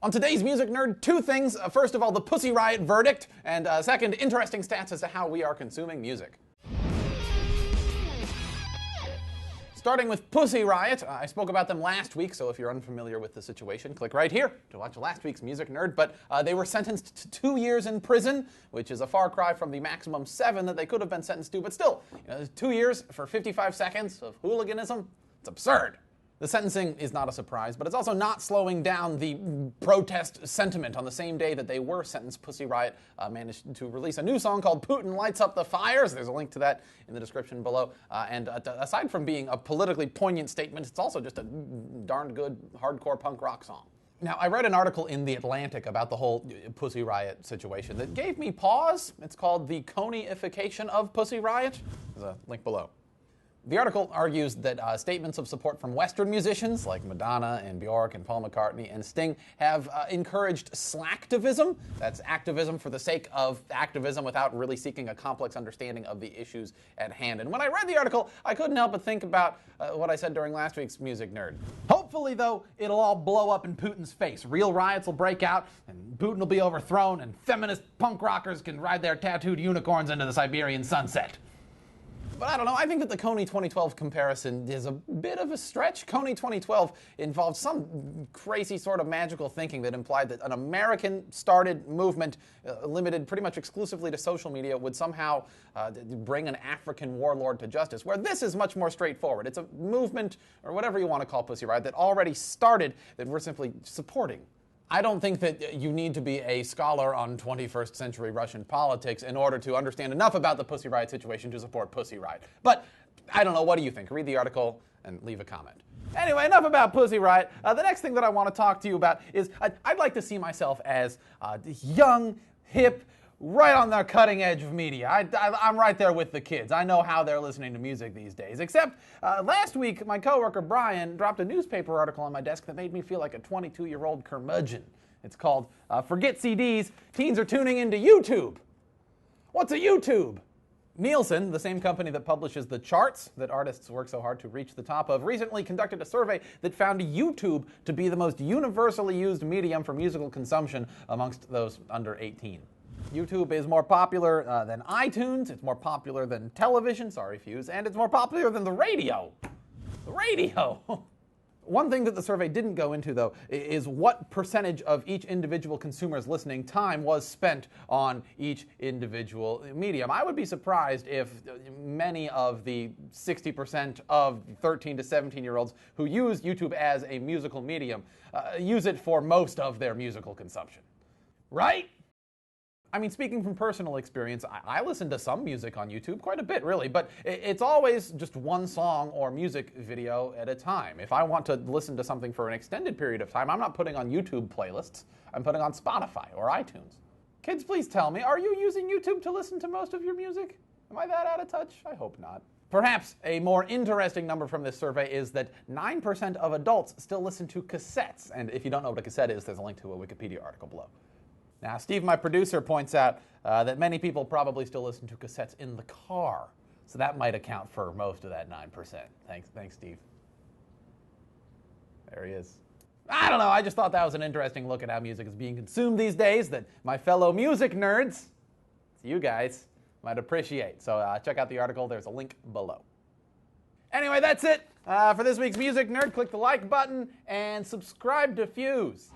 On today's Music Nerd, two things. First of all, the Pussy Riot verdict, and second, interesting stats as to how we are consuming music. Starting with Pussy Riot, I spoke about them last week, so if you're unfamiliar with the situation, click right here to watch last week's Music Nerd. But they were sentenced to 2 years in prison, which is a far cry from the maximum 7 that they could have been sentenced to. But still, 2 years for 55 seconds of hooliganism, it's absurd. The sentencing is not a surprise, but it's also not slowing down the protest sentiment. On the same day that they were sentenced, Pussy Riot managed to release a new song called Putin Lights Up the Fires. There's a link to that in the description below. And aside from being a politically poignant statement, it's also just a darn good hardcore punk rock song. Now, I read an article in The Atlantic about the whole Pussy Riot situation that gave me pause. It's called The Kony-ification of Pussy Riot. There's a link below. The article argues that statements of support from Western musicians like Madonna and Bjork and Paul McCartney and Sting have encouraged slacktivism. That's activism for the sake of activism without really seeking a complex understanding of the issues at hand. And when I read the article, I couldn't help but think about what I said during last week's Music Nerd. Hopefully, though, it'll all blow up in Putin's face. Real riots will break out, and Putin will be overthrown, and feminist punk rockers can ride their tattooed unicorns into the Siberian sunset. But I don't know, I think that the Kony 2012 comparison is a bit of a stretch. Kony 2012 involved some crazy sort of magical thinking that implied that an American-started movement limited pretty much exclusively to social media would somehow bring an African warlord to justice, where this is much more straightforward. It's a movement, or whatever you want to call Pussy Riot, that already started that we're simply supporting. I don't think that you need to be a scholar on 21st century Russian politics in order to understand enough about the Pussy Riot situation to support Pussy Riot. But I don't know, what do you think? Read the article and leave a comment. Anyway, enough about Pussy Riot. The next thing that I want to talk to you about is I'd like to see myself as young, hip, right on the cutting edge of media. I'm right there with the kids. I know how they're listening to music these days. Except last week, my coworker Brian dropped a newspaper article on my desk that made me feel like a 22-year-old curmudgeon. It's called Forget CDs, Teens Are Tuning Into YouTube. What's a YouTube? Nielsen, the same company that publishes the charts that artists work so hard to reach the top of, recently conducted a survey that found YouTube to be the most universally used medium for musical consumption amongst those under 18. YouTube is more popular than iTunes, it's more popular than television, sorry Fuse, and it's more popular than the radio. The radio! One thing that the survey didn't go into, though, is what percentage of each individual consumer's listening time was spent on each individual medium. I would be surprised if many of the 60% of 13 to 17-year-olds who use YouTube as a musical medium use it for most of their musical consumption. Right? I mean, speaking from personal experience, I listen to some music on YouTube, quite a bit really, but it's always just one song or music video at a time. If I want to listen to something for an extended period of time, I'm not putting on YouTube playlists, I'm putting on Spotify or iTunes. Kids, please tell me, are you using YouTube to listen to most of your music? Am I that out of touch? I hope not. Perhaps a more interesting number from this survey is that 9% of adults still listen to cassettes, and if you don't know what a cassette is, there's a link to a Wikipedia article below. Now, Steve, my producer, points out that many people probably still listen to cassettes in the car, so that might account for most of that 9%. Thanks, Steve. There he is. I don't know, I just thought that was an interesting look at how music is being consumed these days that my fellow music nerds, you guys, might appreciate. So check out the article, there's a link below. Anyway, that's it for this week's Music Nerd. Click the like button and subscribe to Fuse.